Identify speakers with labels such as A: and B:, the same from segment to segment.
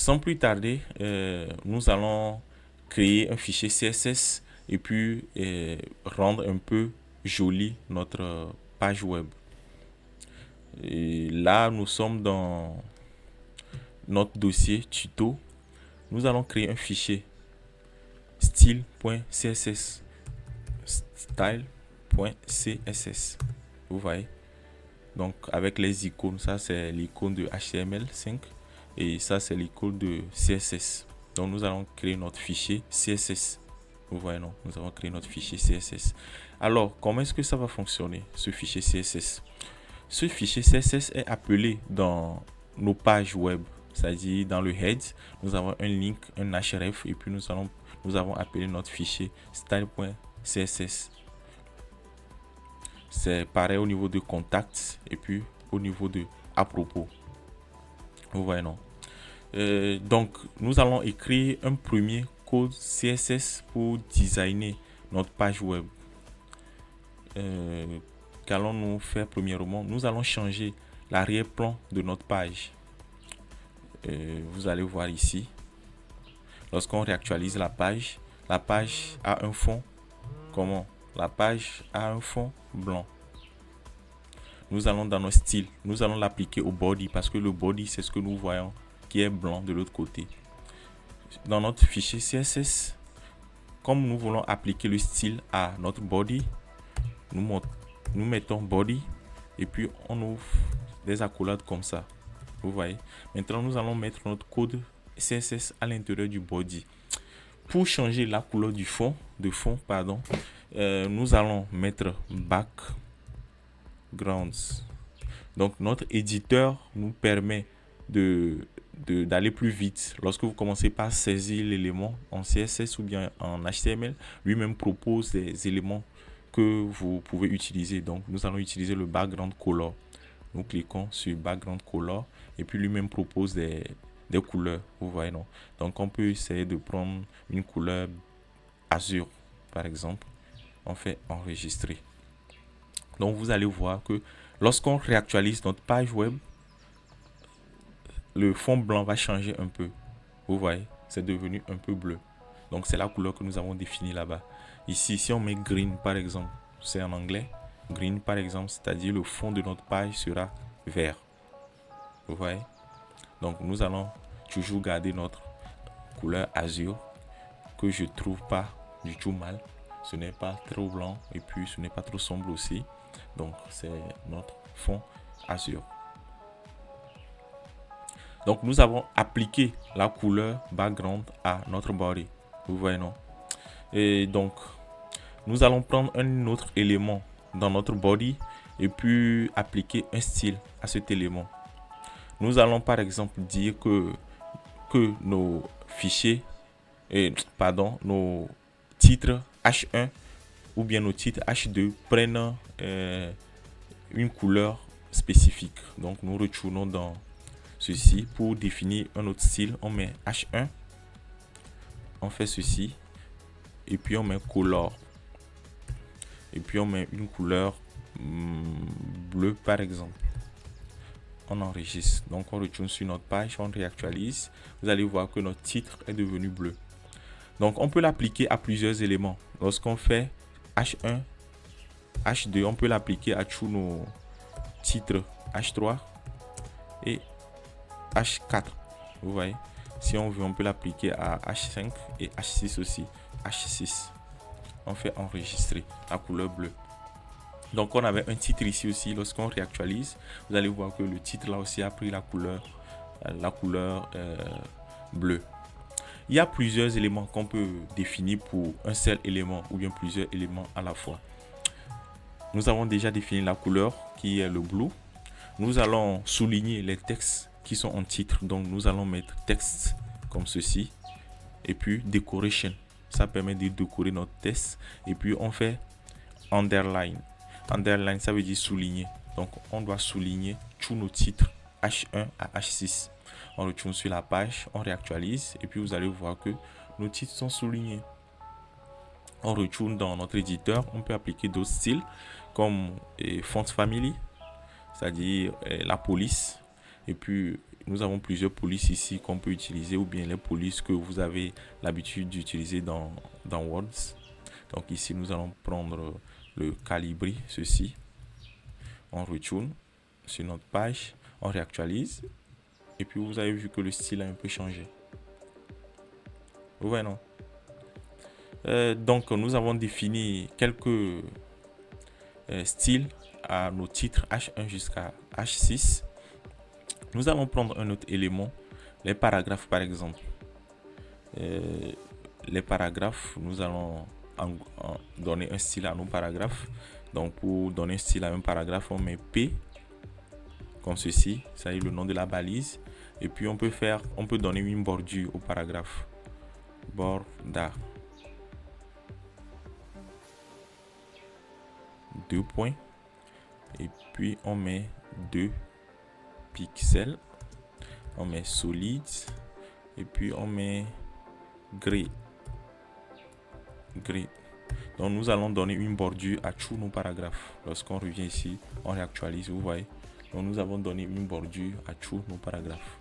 A: sans plus tarder, nous allons créer un fichier CSS et puis rendre un peu joli notre page web. Et là, nous sommes dans notre dossier tuto. Nous allons créer un fichier style.css. Style.css. Vous voyez? Donc, avec les icônes, ça c'est l'icône de HTML5 et ça c'est l'icône de CSS. Donc, nous allons créer notre fichier CSS. Vous voyez, non? Nous allons créer notre fichier CSS. Alors, comment est-ce que ça va fonctionner, ce fichier CSS? Ce fichier CSS est appelé dans nos pages web, c'est-à-dire dans le head, nous avons un link, un href, et puis nous avons appelé notre fichier style.css. C'est pareil au niveau de contact et puis au niveau de à propos. Vous voyez, non? Donc, nous allons écrire un premier code CSS pour designer notre page web. Qu'allons-nous faire premièrement? Nous allons changer l'arrière-plan de notre page. Vous allez voir ici. Lorsqu'on réactualise la page a un fond. Comment? La page a un fond blanc. Nous allons dans notre style. Nous allons l'appliquer au body parce que le body, c'est ce que nous voyons qui est blanc de l'autre côté. Dans notre fichier CSS, comme nous voulons appliquer le style à notre body, nous mettons body et puis on ouvre des accolades comme ça. Vous voyez. Maintenant, nous allons mettre notre code CSS à l'intérieur du body. Pour changer la couleur du fond, nous allons mettre backgrounds. Donc, notre éditeur nous permet d'aller plus vite. Lorsque vous commencez par saisir l'élément en CSS ou bien en HTML, lui-même propose des éléments que vous pouvez utiliser. Donc, nous allons utiliser le background color. Nous cliquons sur background color et puis lui-même propose des couleurs. Vous voyez, non? Donc, on peut essayer de prendre une couleur azur, par exemple. On fait enregistrer. Donc, vous allez voir que lorsqu'on réactualise notre page web, le fond blanc va changer un peu. Vous voyez, c'est devenu un peu bleu. Donc, c'est la couleur que nous avons définie là-bas. Ici, si on met green, par exemple, c'est en anglais. Green, par exemple, c'est-à-dire le fond de notre page sera vert. Vous voyez? Donc, nous allons toujours garder notre couleur azur que je trouve pas du tout mal. Ce n'est pas trop blanc et puis ce n'est pas trop sombre aussi. Donc, c'est notre fond azur. Donc, nous avons appliqué la couleur background à notre body. Vous voyez, non? Et donc, nous allons prendre un autre élément dans notre body et puis appliquer un style à cet élément. Nous allons par exemple dire que nos fichiers, nos titres H1 ou bien nos titres H2 prennent une couleur spécifique. Donc, nous retournons dans ceci pour définir un autre style. On met H1, on fait ceci et puis on met color et puis on met une couleur bleue par exemple. On enregistre. Donc, on retourne sur notre page, on réactualise. Vous allez voir que notre titre est devenu bleu. Donc, on peut l'appliquer à plusieurs éléments. Lorsqu'on fait H1, H2, on peut l'appliquer à tous nos titres H3 et H4. Vous voyez, si on veut, on peut l'appliquer à H5 et H6 aussi. H6. On fait enregistrer la couleur bleue. Donc, on avait un titre ici aussi. Lorsqu'on réactualise, vous allez voir que le titre là aussi a pris la couleur bleue. Il y a plusieurs éléments qu'on peut définir pour un seul élément ou bien plusieurs éléments à la fois. Nous avons déjà défini la couleur qui est le blue. Nous allons souligner les textes qui sont en titre. Donc, nous allons mettre texte comme ceci. Et puis, decoration. Ça permet de décorer notre texte. Et puis, on fait underline. Underline, ça veut dire souligner. Donc, on doit souligner tous nos titres H1 à H6. On retourne sur la page, on réactualise. Et puis, vous allez voir que nos titres sont soulignés. On retourne dans notre éditeur. On peut appliquer d'autres styles comme font family, c'est-à-dire la police. Et puis, nous avons plusieurs polices ici qu'on peut utiliser, ou bien les polices que vous avez l'habitude d'utiliser dans Words. Donc ici, nous allons prendre le Calibri, ceci. On retourne sur notre page, on réactualise. Et puis, vous avez vu que le style a un peu changé. Vous voyez, non? Donc, nous avons défini quelques styles à nos titres H1 jusqu'à H6. Nous allons prendre un autre élément, les paragraphes par exemple. Les paragraphes, nous allons donner un style à nos paragraphes. Donc pour donner un style à un paragraphe, on met P comme ceci, ça est le nom de la balise. Et puis on peut donner une bordure au paragraphe. Borda. 2 points. Et puis on met 2 pixels. On met solide. Et puis on met gris. Donc nous allons donner une bordure à tous nos paragraphes. Lorsqu'on revient ici, on réactualise, vous voyez. Donc nous avons donné une bordure à tous nos paragraphes.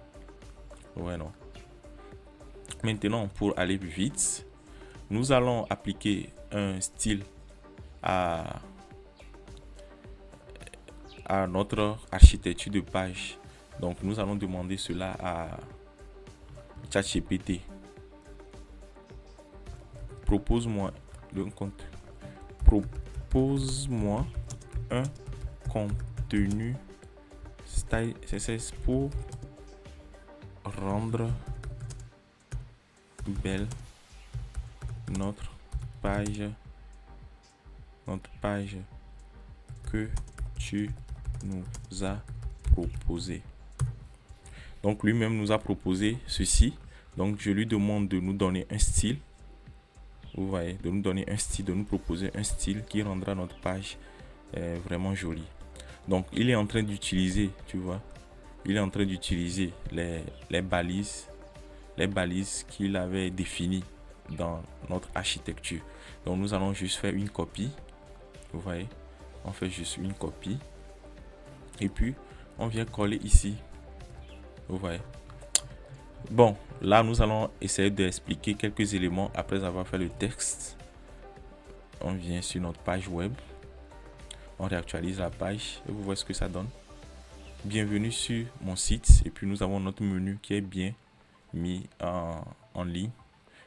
A: Ouais, non. Maintenant, pour aller plus vite, nous allons appliquer un style à notre architecture de page. Donc nous allons demander cela à ChatGPT. Propose-moi un contenu style CSS pour rendre belle notre page que tu nous as proposé. Donc lui-même nous a proposé ceci. Donc je lui demande de nous donner un style. Vous voyez, de nous donner un style, de nous proposer un style qui rendra notre page vraiment jolie. Donc il est en train d'utiliser, tu vois, il est en train d'utiliser les balises qu'il avait définies dans notre architecture. Donc nous allons juste faire une copie. Vous voyez, on fait juste une copie. Et puis on vient coller ici. Vous voyez. Bon, là nous allons essayer d'expliquer quelques éléments après avoir fait le texte. On vient sur notre page web. On réactualise la page et vous voyez ce que ça donne. Bienvenue sur mon site. Et puis nous avons notre menu qui est bien mis en ligne.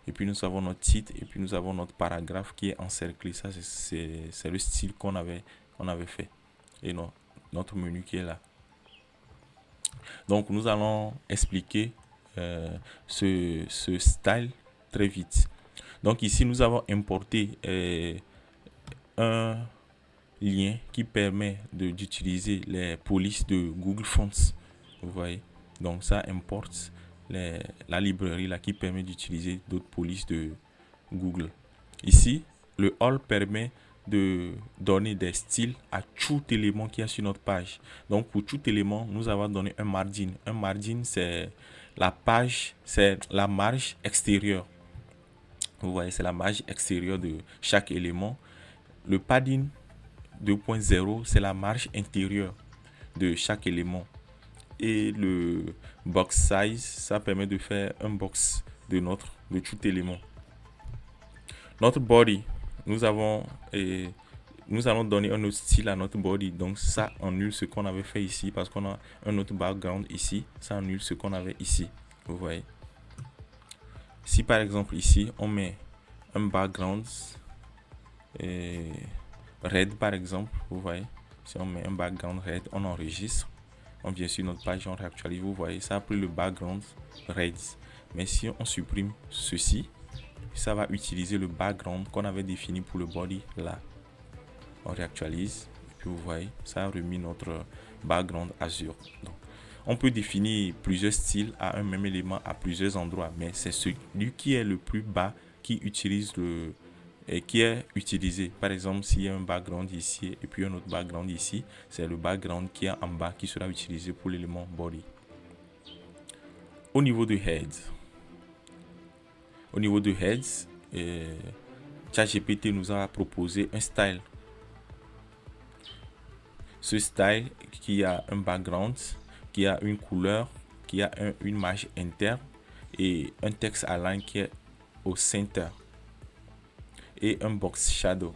A: Et puis nous avons notre titre et puis nous avons notre paragraphe qui est encerclé. Ça c'est le style qu'on avait fait. Et notre menu qui est là. Donc nous allons expliquer ce style très vite. Donc ici nous avons importé un lien qui permet d'utiliser les polices de Google Fonts. Vous voyez, donc ça importe la librairie là qui permet d'utiliser d'autres polices de Google. Ici le all permet de donner des styles à tout élément qui est sur notre page. Donc pour tout élément nous avons donné un margin. Un margin c'est la page, c'est la marge extérieure. Vous voyez, c'est la marge extérieure de chaque élément. Le padding 2.0, c'est la marge intérieure de chaque élément. Et le box size, ça permet de faire un box de tout élément. Notre body, nous allons donner un autre style à notre body. Donc ça annule ce qu'on avait fait ici parce qu'on a un autre background ici. Ça annule ce qu'on avait ici. Vous voyez. Si par exemple ici, on met un background red par exemple, vous voyez. Si on met un background red, on enregistre. On vient sur notre page, on réactualise. Vous voyez, ça a pris le background red. Mais si on supprime ceci, ça va utiliser le background qu'on avait défini pour le body là. On réactualise. Et puis vous voyez, ça a remis notre background azur. Donc, on peut définir plusieurs styles à un même élément à plusieurs endroits. Mais c'est celui qui est le plus bas qui est utilisé. Par exemple, s'il y a un background ici et puis un autre background ici, c'est le background qui est en bas qui sera utilisé pour l'élément body. Au niveau de heads, ChatGPT nous a proposé un style. Ce style qui a un background, qui a une couleur qui a une marge interne et un text align qui est au center et un box shadow.